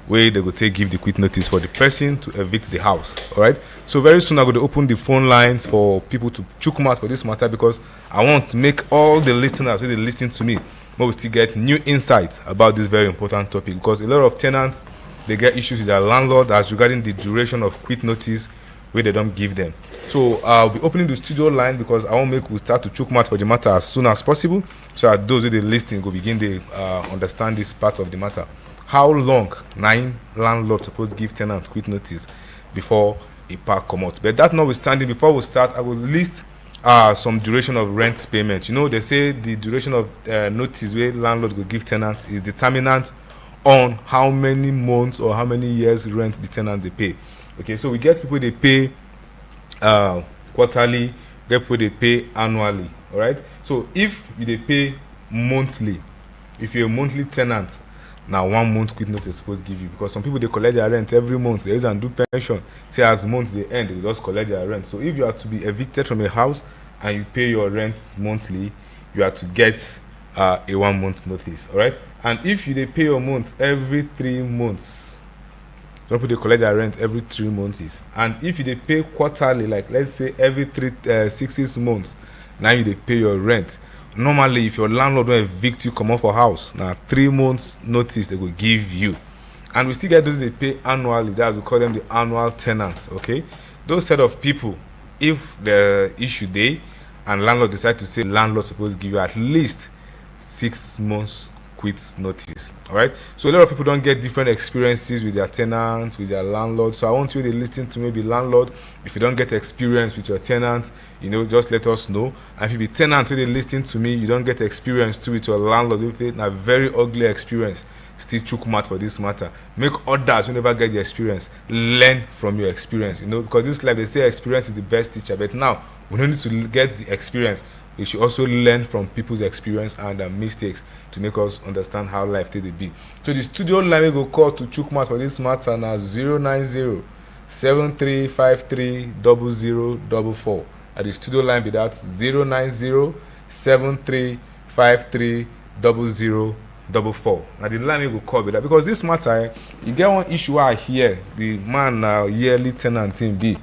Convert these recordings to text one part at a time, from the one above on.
where they go take give the quit notice for the person to evict the house. All right. So very soon I'm going to open the phone lines for people to chook mouth for this matter, because I want to make all the listeners who they listen to me, but we still get new insights about this very important topic, because a lot of tenants, they get issues with their landlord as regarding the duration of quit notice where they don't give them. So I'll be opening the studio line, because I want to make we start to chook mouth for the matter as soon as possible, so that those who they listening go begin to understand this part of the matter. How long 9 landlords supposed to give tenants quit notice before a park come out? But that notwithstanding, before we start, I will list some duration of rent payment. You know, they say the duration of notice where landlord will give tenants is determinant on how many months or how many years rent the tenant they pay. Okay, so we get people they pay quarterly, get people they pay annually. All right. So if you they pay monthly, if you're a monthly tenant, now 1 month quit notice is supposed to give you, because some people they collect their rent every month. They use and do pension. Say as months they end, they just collect their rent. So if you are to be evicted from a house and you pay your rent monthly, you are to get a 1 month notice. All right. And if you they pay your month every 3 months, some people they collect their rent every 3 months. And if you they pay quarterly, like let's say every 6 months, now you they pay your rent. Normally, if your landlord don't evict you, come off a house, now 3 months notice they will give you. And we still get those they pay annually. That's we call them the annual tenants. Okay, those set of people, if the issue day and landlord decide to say landlord supposed to give you at least 6 months quit notice. All right. So a lot of people don't get different experiences with their tenants, with their landlord. So I want you to listen to maybe landlord. If you don't get experience with your tenants, you know, just let us know. And if you be tenant, they listen to me, you don't get experience too with your landlord, if it's a very ugly experience, still chook mouth for this matter. Make others who never get the experience learn from your experience. You know, because this life they say experience is the best teacher, but now we don't need to get the experience. We should also learn from people's experience and mistakes to make us understand how life they be. So the studio line we go call to chook mouth for this matter now 090 7353 0044. At the studio line be that 090 7353 0044. Now the line we go call be that, because this matter you get one issue I hear the man yearly tenant in B.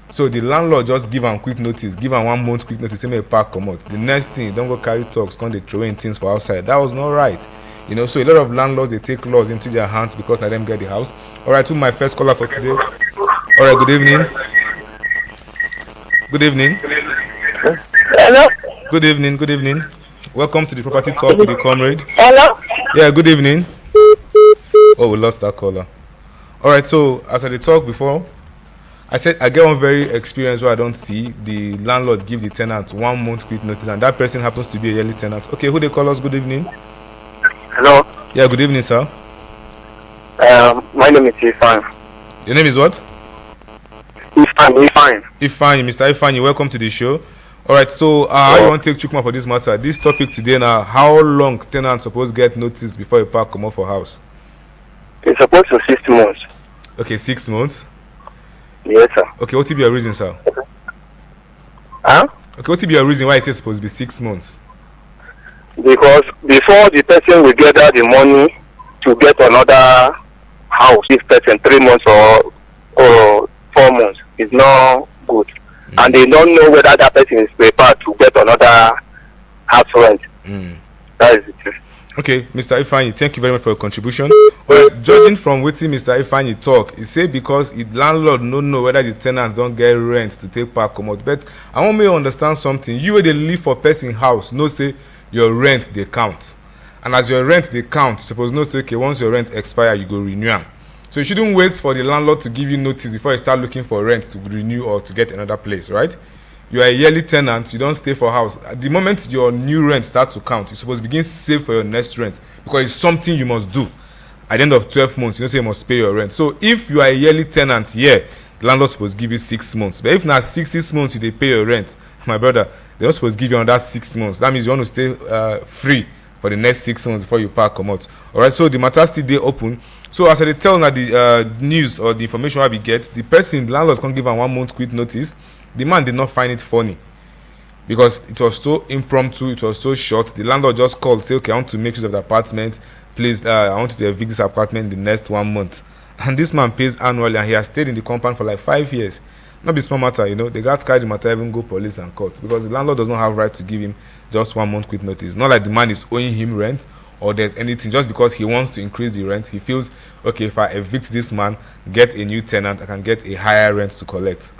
So the landlord just give am quick notice, give am 1 month quick notice, say make a park come out. The next thing, don't go carry talks, come they throw in things for outside. That was not right. You know, so a lot of landlords they take laws into their hands because let them get the house. Alright, to my first caller for today. Alright, good evening. Good evening. Hello. Good evening, good evening. Welcome to the Property Talk with the Comrade. Hello. Yeah, good evening. Oh, we lost that caller. Alright, so as I talked before, I said I get one very experience where I don't see the landlord give the tenant 1 month quit notice, and that person happens to be a yearly tenant. Okay, who they call us? Good evening. Hello. Yeah, good evening, sir. My name is Ifan. Your name is what? Ifan. Ifan, Mr. Ifan, welcome to the show. All right, so how you want to take Chukma for this matter? This topic today now, how long tenants supposed to get notice before a park come off for house? It's supposed to 6 months. Okay, 6 months. Yes, sir. Okay, what will be your reason, sir? Huh? Okay, what will be your reason why it says supposed to be 6 months? Because before the person will gather the money to get another house, this person 3 months or 4 months is not good. And they don't know whether that person is prepared to get another house rent. That is it. Okay, Mr. Ifeanyi, thank you very much for your contribution. Judging from what Mr. Ifeanyi talk, he say because the landlord don't know whether the tenants don't get rent to take park come out. But I want me to understand something. You where they live for person house, no say your rent they count. And as your rent they count, suppose no say okay, once your rent expire, you go renew them. So you shouldn't wait for the landlord to give you notice before you start looking for rent to renew or to get another place, right? You are a yearly tenant, you don't stay for house. At the moment your new rent starts to count, you're supposed to begin save for your next rent, because it's something you must do. At the end of 12 months, you know say you must pay your rent. So if you are a yearly tenant here, the landlord supposed to give you 6 months. But if now 6 months you they pay your rent, my brother, they're not supposed to give you another 6 months. That means you want to stay free for the next 6 months before you park come out. Alright, so the matter still they open. So as I tell now the news or the information I will get, the landlord can't give a 1 month quit notice. The man did not find it funny because it was so impromptu, it was so short. The landlord just called, say, okay, I want to make use of the apartment. please, I want you to evict this apartment in the next 1 month. And this man pays annually, and he has stayed in the compound for like 5 years. Not be small matter, They got to carry the matter, even go police and court, because the landlord does not have right to give him just 1 month quit notice. Not like the man is owing him rent or there's anything. Just because he wants to increase the rent, he feels, okay, if I evict this man, get a new tenant, I can get a higher rent to collect.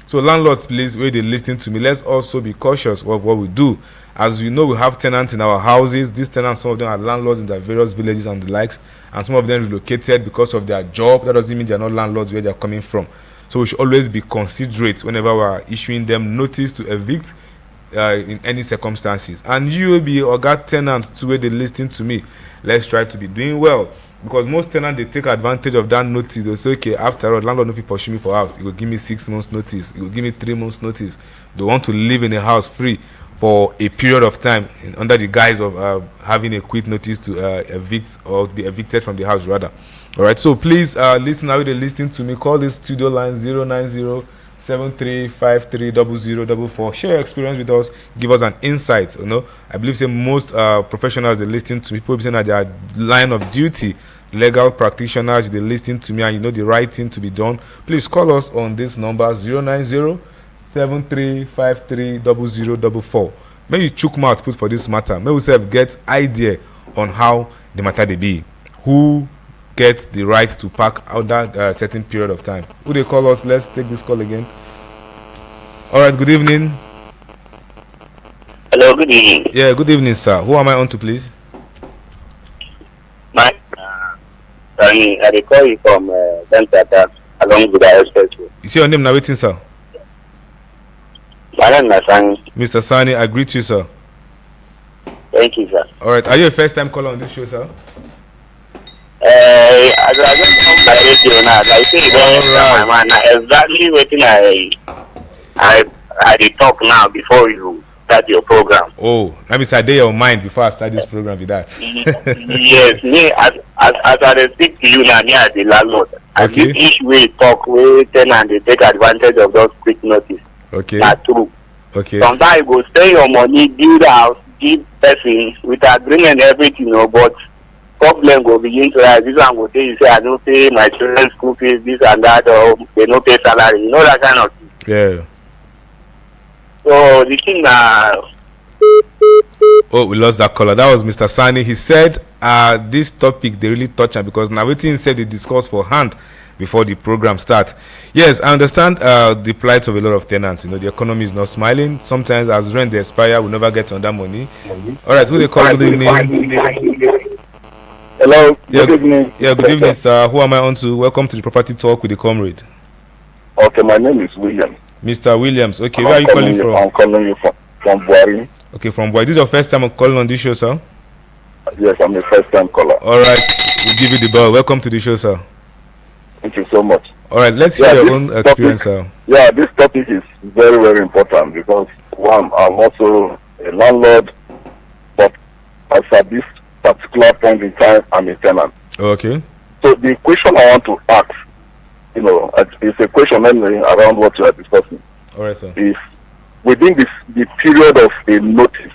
So landlords, please, where they listen to me, let's also be cautious of what we do. As we have tenants in our houses. These tenants, some of them are landlords in their various villages and the likes, and some of them relocated because of their job. That doesn't mean they're not landlords where they're coming from. So we should always be considerate whenever we are issuing them notice to evict in any circumstances. And you will be or got tenants too where they listen to me. Let's try to be doing well, because most tenants, they take advantage of that notice. They say, okay, after all, landlord, if you pursue me for house, he will give me 6 months notice, he will give me 3 months notice. They want to live in a house free for a period of time under the guise of having a quit notice to evict or be evicted from the house rather. All right, so please listen now. They're listening to me. Call this studio line 090-7353-0044. Share your experience with us. Give us an insight. I believe most professionals, they listen to me. People saying that they are line of duty, legal practitioners, they listen to me, and the right thing to be done. Please call us on this number 090-7353-0044. May you chook mouth put for this matter. May we self get idea on how the matter they be. Who get the right to park out that certain period of time? Who they call us? Let's take this call again. All right, good evening. Hello, good evening. Yeah, good evening, sir. Who am I on to, please? I call you from Centre along with the expressway. You see your name now, waiting, sir? My name is Sani. Mr. Sani, I greet you, sir. Thank you, sir. All right, are you a first-time caller on this show, sir? I just come by radio now. Like say, All right. Exactly waiting. I did talk now before you start your program. Oh, let me say, your mind before I start this program with that. Yes, me as I speak to you now, me as the landlord. Okay. And each way talk, we tenant they take advantage of those quick notice. Okay. That's true. Okay. Sometimes you go spend your money, build a house, give person with agreement everything, but problem go begin to rise. This one go say, you say, I don't pay my children's school fees, this and that, or they don't pay salary. That kind of thing. Yeah. So the thing Oh, we lost that caller. That was Mr. Sani. He said this topic they really touch on, because now waiting said they discuss for hand before the program start. Yes, I understand the plight of a lot of tenants. The economy is not smiling. Sometimes as rent they expire, we never get on that money. All right, who they call? Good evening. Hello. Yeah, good evening. Yeah, good evening, sir. Who am I on to? Welcome to the Property Talk with the Comrade. Okay, my name is William. Mr. Williams. Okay, where are you calling from? I'm calling you from Buhari. Okay, from Buhari. This is your first time calling on this show, sir? Yes, I'm a first time caller. All right, we'll give you the bell. Welcome to the show, sir. Thank you so much. All right, let's hear your own experience, sir. Yeah, this topic is very, very important, because one, I'm also a landlord, but as at this particular point in time, I'm a tenant. Okay. So the question I want to ask, it's a question mainly around what you are discussing. All right, sir. Is within the period of a notice,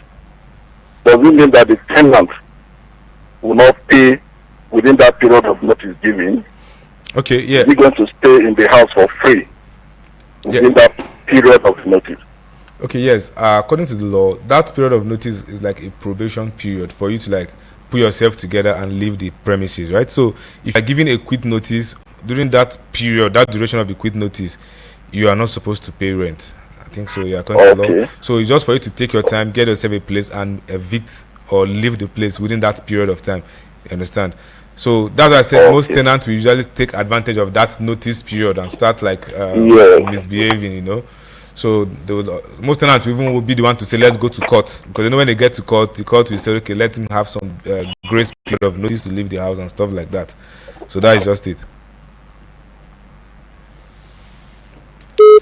does it mean that the tenant will not pay within that period of notice given? Okay, yeah. Is he going to stay in the house for free within that period of notice? Okay, yes. According to the law, that period of notice is like a probation period for you to put yourself together and leave the premises, right? So if you're giving a quit notice during that period, that duration of the quit notice, you are not supposed to pay rent. I think so, yeah, according to the law. So it's just for you to take your time, get yourself a place, and evict or leave the place within that period of time. You understand? So that's why I said most tenants will usually take advantage of that notice period and start misbehaving, So most tenants will be the one to say, let's go to court, because when they get to court, the court will say, okay, let him have some grace period of notice to leave the house and stuff like that. So that is just it.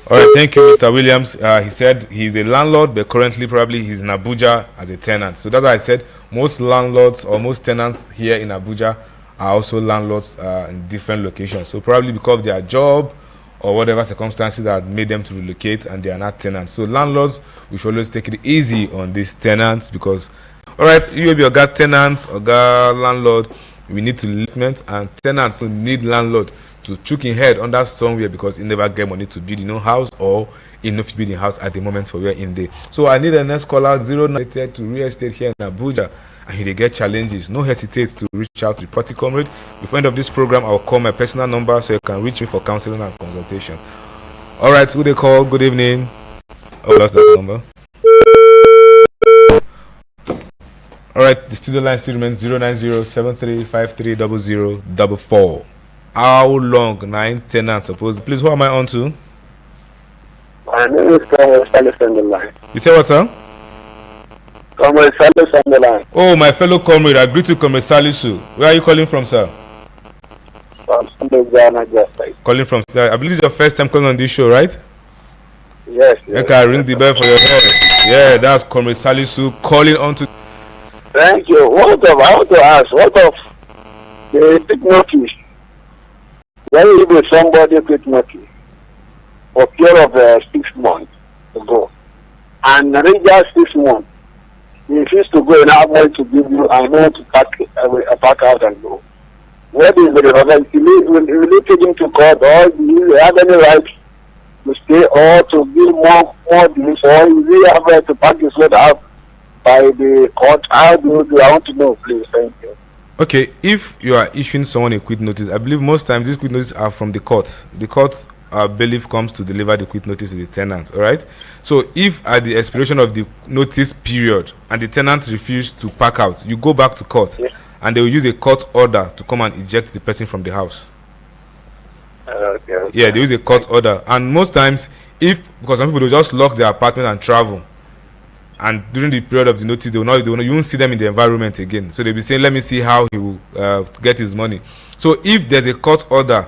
All right, thank you, Mr. Williams. He said he's a landlord, but currently probably he's in Abuja as a tenant. So that's why I said most landlords or most tenants here in Abuja are also landlords in different locations. So probably because of their job or whatever circumstances that made them to relocate, and they are not tenants. So landlords, we should always take it easy on these tenants, because All right, you be oga tenant, oga landlord. We need to listen, and tenant to need landlord to chook in head under somewhere because he never get money to build house, or he no fit build house at the moment for where in dey. So I need a next caller 09 to real estate here in Abuja, and he dey get challenges. No hesitate to reach out to Party Comrade. Before end of this program, I will call my personal number so you can reach me for counseling and consultation. All right, who they call? Good evening. Oh, lost that number. All right, the studio line still remains 09073530044. How long 9 tenants supposed? Please, who am I on to? My name is Comrade Salis on the line. You say what, sir? Comrade Salis on the line. Oh, my fellow comrade, I greet you, Comrade Salisu. Where are you calling from, sir? From Ghana, just like. Calling from, I believe it's your first time calling on this show, right? Yes. Okay, ring the bell for your head. Yeah, that's Comrade Salisu calling on to. Thank you. I want to ask, what of the quick notice? When you give somebody quick notice for a period of 6 months ago, and just 6 months, he refused to go and have money to give you and want to pack out and go. What is the relevance? Will you take him to court, or do you have any right to stay or to give more deals, or will you have right to pack his load out by the court? How do you do? I want to know, please. Thank you. Okay, if you are issuing someone a quit notice, I believe most times these quit notices are from the court. The court bailiff comes to deliver the quit notice to the tenant. All right. So if at the expiration of the notice period and the tenant refuses to pack out, you go back to court, Yes. and they will use a court order to come and eject the person from the house. Okay. Yeah, they use a court order, and most times, because some people will just lock their apartment and travel, and during the period of the notice, you won't see them in the environment again. So they'll be saying, let me see how he will get his money. So if there's a court order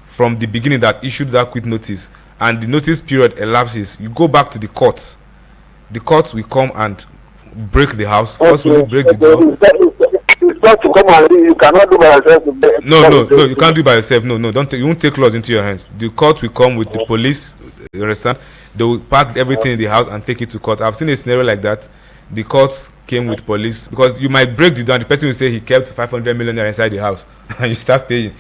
from the beginning that issued that quit notice, and the notice period elapses, you go back to the court. The court will come and break the house. First, will break the door. It's not to come and you cannot do by yourself. No, you can't do it by yourself. No, you won't take laws into your hands. The court will come with the police. You understand? They will pack everything in the house and take it to court. I've seen a scenario like that. The court came with police, because you might break the door and the person will say he kept 500 million naira inside the house and you start paying.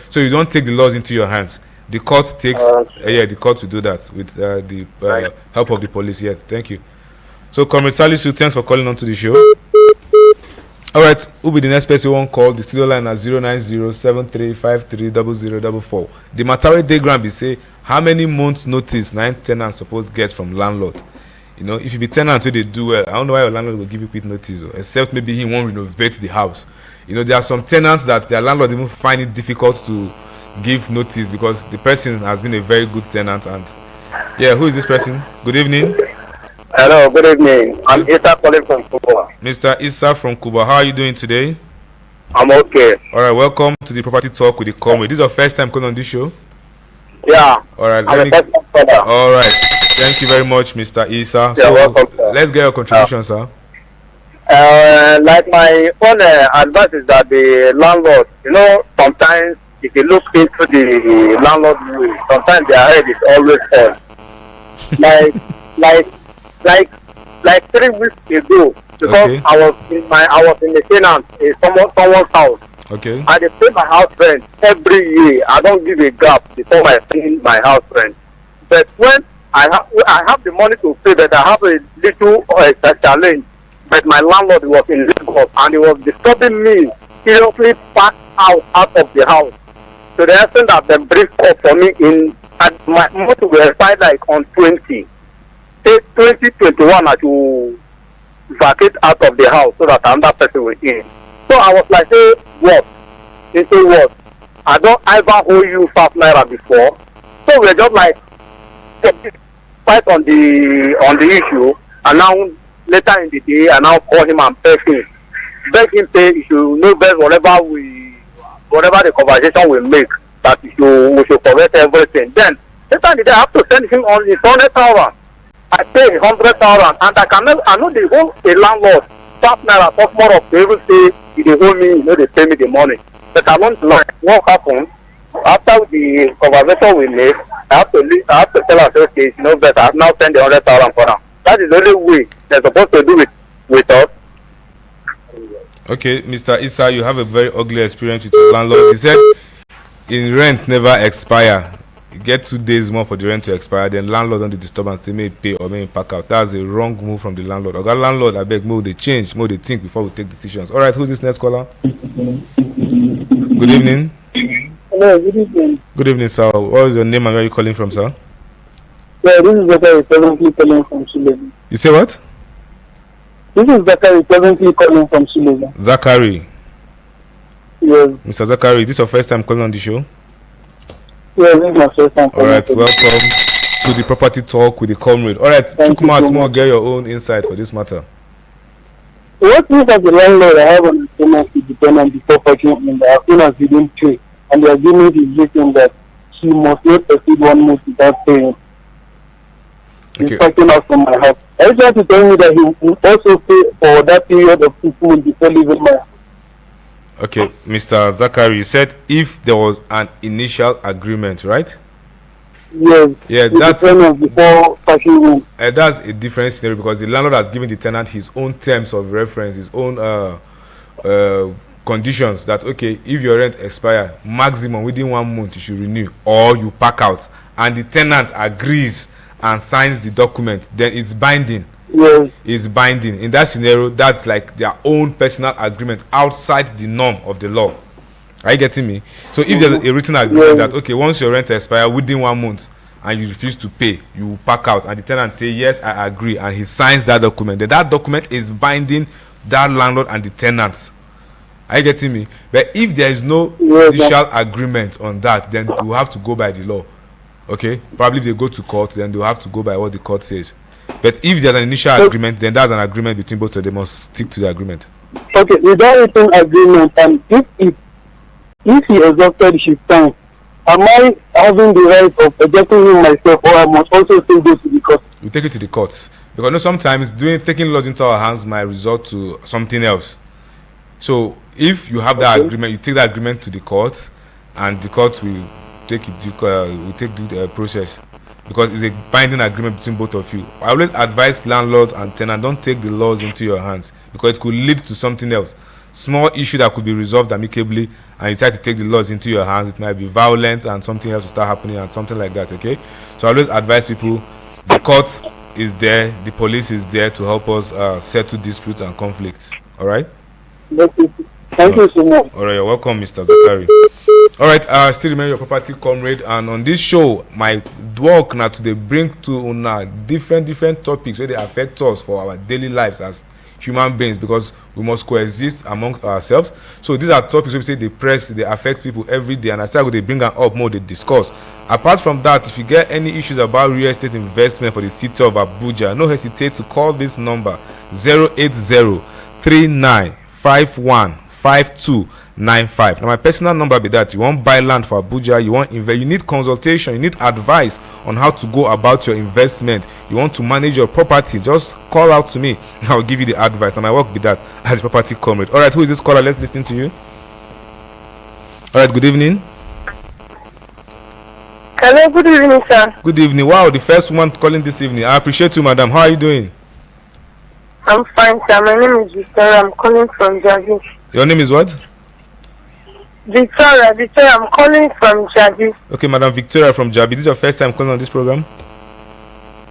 So you don't take the laws into your hands. The court takes the court will do that with the help of the police. Yes, thank you. So Comrade Salisu, thanks for calling on to the show. All right, who be the next person you want call? The studio line at 09073530044. The material diagram be say how many months notice 9 tenants supposed get from landlord. If you be tenants where they do well, I don't know why your landlord will give you quick notice, except maybe he won't renovate the house. There are some tenants that their landlord even find it difficult to give notice because the person has been a very good tenant. And yeah, who is this person? Good evening. Hello, good evening. I'm Issa calling from Kuba. Mr. Issa from Kuba, how are you doing today? I'm okay. All right, welcome to the Property Talk with the Comrade. This is your first time calling on this show? Yeah. All right. All right. Thank you very much, Mr. Issa. You're welcome, sir. Let's get your contribution, sir. Like my own advice is that the landlord, sometimes if you look into the landlord way, sometimes their head is always on. like 3 weeks ago, because Okay. I was in the tenant in someone's house. Okay. I dey pay my house rent every year. I don't give a gap before I pay my house rent. But when I have the money to pay, but I have a little challenge. But my landlord was in Lagos and he was disturbing me. Seriously, packed out of the house. To the extent that the brief call for me my month will expire like on 2021 I should vacate out of the house so that another person will in. So I was like, hey, what? He said, what? I don't ever owe you 5 naira before. So we're just like fight on the issue, and now later in the day I now call him and beg him pay. He should know best whatever the conversation will make, that we should correct everything. Then later in the day I have to send him on his 100,000. I pay 100,000 and I know the whole a landlord 5 naira talk more of to even say they owe me, they pay me the money. But I don't like what happened after the conversation we made. I have to tell her, okay, it's no better. I have now send the 100,000 for now. That is the only way they're supposed to do it with us. Okay, Mr. Issa, you have a very ugly experience with your landlord. He said in rent never expire. You get 2 days more for the rent to expire, then landlord don't disturb and say may pay or may pack out. That's a wrong move from the landlord. Oga landlord, I beg, more they change, more they think before we take decisions. All right, who's this next caller? Good evening. Hello, good evening. Good evening, sir. What is your name and where are you calling from, sir? Yeah, this is Zachary presently calling from Suleja. You say what? This is Zachary presently calling from Suleja. Zachary. Yes. Mr. Zachary, is this your first time calling on the show? Yeah, this is my first time All calling. right, welcome to the property talk with the Comrade. All right, Chukuma, more get your own insight for this matter. What if as a landlord I have an tenant to depend on before packing in there as soon as he didn't pay, and the agreement is written that he must not proceed 1 month without paying. He's Okay. packing out from my house. Are you trying to tell me that he will also pay for that period of 6 months before leaving my house? Okay, Mr. Zachary, you said if there was an initial agreement, right? Yes. Yeah, with that's the tenant before packing in. that's a different scenario because the landlord has given the tenant his own terms of reference, his own conditions that okay, if your rent expire maximum within 1 month you should renew or you pack out, and the tenant agrees and signs the document, then it's binding. Yes. Is binding. In that scenario, that's like their own personal agreement outside the norm of the law. Are you getting me? So if there's a written agreement that okay, once your rent expire within 1 month and you refuse to pay, you pack out, and the tenant say yes, I agree, and he signs that document, then that document is binding that landlord and the tenants. Are you getting me? But if there is no initial agreement on that, then you have to go by the law. Okay, probably if they go to court, then they'll have to go by what the court says. But if there's an initial agreement, then that's an agreement between both of them. They must stick to the agreement. Okay, without written agreement, and if he exhausted his time, am I having the right of ejecting him myself, or I must also still go to the court? We take it to the courts because you know, sometimes taking laws into our hands might result to something else. So if you have that agreement, you take that agreement to the court, and the court will take the process because it's a binding agreement between both of you. I always advise landlords and tenants, don't take the laws into your hands because it could lead to something else. Small issue that could be resolved amicably, and you decide to take the laws into your hands, it might be violent and something else will start happening and something like that. Okay, so I always advise people, the court is there, the police is there to help us settle disputes and conflicts. All right. Thank you so much. All right, you're welcome, Mr. Zachary. All right, still remember your property comrade, and on this show my work now to bring to different topics where they affect us for our daily lives as human beings, because we must coexist amongst ourselves. So these are topics where we say they affect people every day, and I say they bring them up more, they discuss. Apart from that, if you get any issues about real estate investment for the city of Abuja, no hesitate to call this number 08039515295. Now my personal number be that you want buy land for Abuja, you want invest, you need consultation, you need advice on how to go about your investment, you want to manage your property, just call out to me. I'll give you the advice. Now my work be that as a property comrade. All right, who is this caller? Let's listen to you. All right, good evening. Hello, good evening, sir. Good evening. Wow, the first one calling this evening. I appreciate you, madam. How are you doing? I'm fine, sir. My name is Victoria. I'm calling from Javi. Your name is what? Victoria, I'm calling from Javi. Okay, madam Victoria from Jabi. This is your first time calling on this program?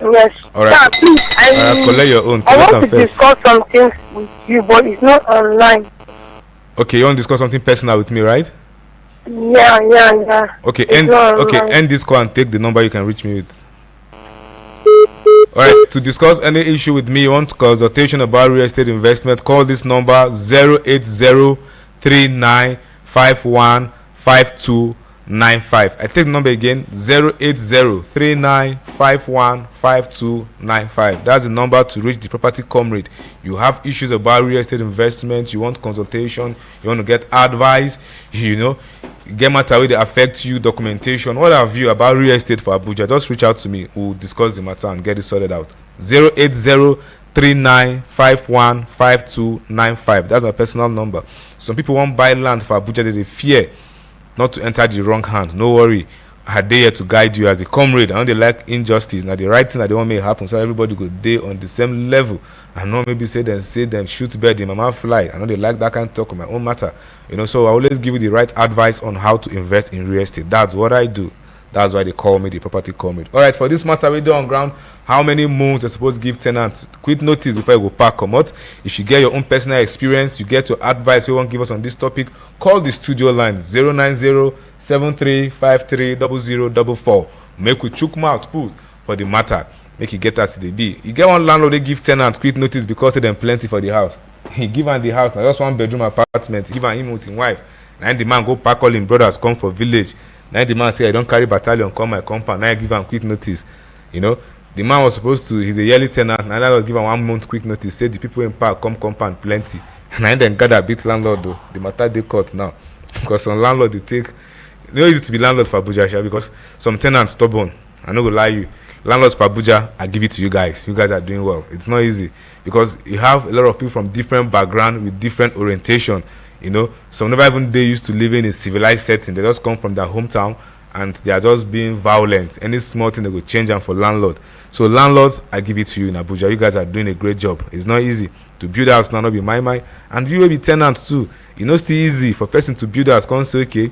Yes. All right. Sir, please, collect your own. I Collect want to them first. discuss something with you, but it's not online. Okay, you want to discuss something personal with me, right? Yeah. Okay, It's not online. end this call and take the number you can reach me with. All right, to discuss any issue with me, you want consultation about real estate investment, call this number 08039515295. I take the number again, 08039515295. That's the number to reach the property comrade. You have issues about real estate investment, you want consultation, you want to get advice, get matter where they affect you, documentation, what have you about real estate for Abuja, just reach out to me. We'll discuss the matter and get it sorted out. 08039515295. That's my personal number. Some people won't buy land for Abuja, they fear not to enter the wrong hand. No worry, are they here to guide you as a comrade. I know they like injustice. Now the right thing that they want make happen, so everybody go day on the same level. I know maybe say them shoot bird, the mama fly. I know they like that kind of talk on my own matter. So I always give you the right advice on how to invest in real estate. That's what I do. That's why they call me the property comrade. All right, for this matter we do on ground, how many months they're supposed to give tenants quit notice before you go pack come out. If you get your own personal experience, you get your advice you want to give us on this topic, call the studio line 090-7353-0044. Make we chook mouth put for the matter, make you get us to the B. You get one landlord they give tenants quit notice because they them plenty for the house. He give am the house now, just one bedroom apartment, give am him with him wife. Now the man go pack all him brothers come for village. Now the man say I don't carry battalion come my compound. Now I give him quick notice. The man was supposed to, he's a yearly tenant. Now I give him 1 month quick notice. Say the people in park come compound plenty. And I then gather beat landlord though. The matter they cut now. Because some landlord they take, easy to be landlord for Abuja because some tenants stubborn. I no go lie you. Landlords for Abuja, I give it to you guys. You guys are doing well. It's not easy because you have a lot of people from different background with different orientation. Some never even they used to live in a civilized setting. They just come from their hometown and they are just being violent. Any small thing they go change them for landlord. So landlords, I give it to you in Abuja. You guys are doing a great job. It's not easy to build a house now, not be my and you will be tenants too. Still easy for person to build a house. Can't say okay,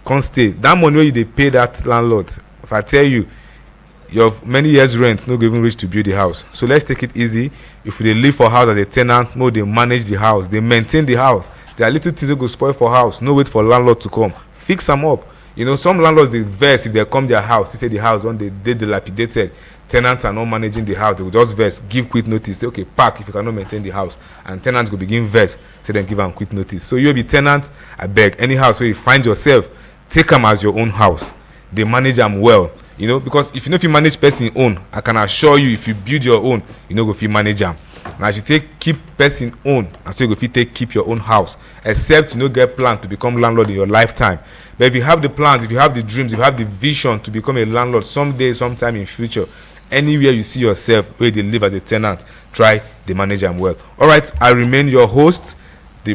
can't stay. That money where they pay that landlord. If I tell you, your many years rent no go even reach to build the house. So let's take it easy. If they live for house as a tenant, no, they manage the house, they maintain the house. There are little things that go spoil for house. No wait for landlord to come. Fix them up. Some landlords they vex if they come their house. They say the house when they dilapidated. Tenants are not managing the house. They will just vex, give quick notice. Say okay, pack if you cannot maintain the house. And tenants will begin vex. Say then give them quick notice. So you'll be tenant. I beg any house where you find yourself, take them as your own house. They manage them well. Because if you manage person own, I can assure you if you build your own, go fit manage them. Now you keep person own, and so you go fit keep your own house, except you get plan to become landlord in your lifetime. But if you have the plans, if you have the dreams, if you have the vision to become a landlord someday, sometime in future, anywhere you see yourself where they live as a tenant, try they manage them well. All right, I remain your host, the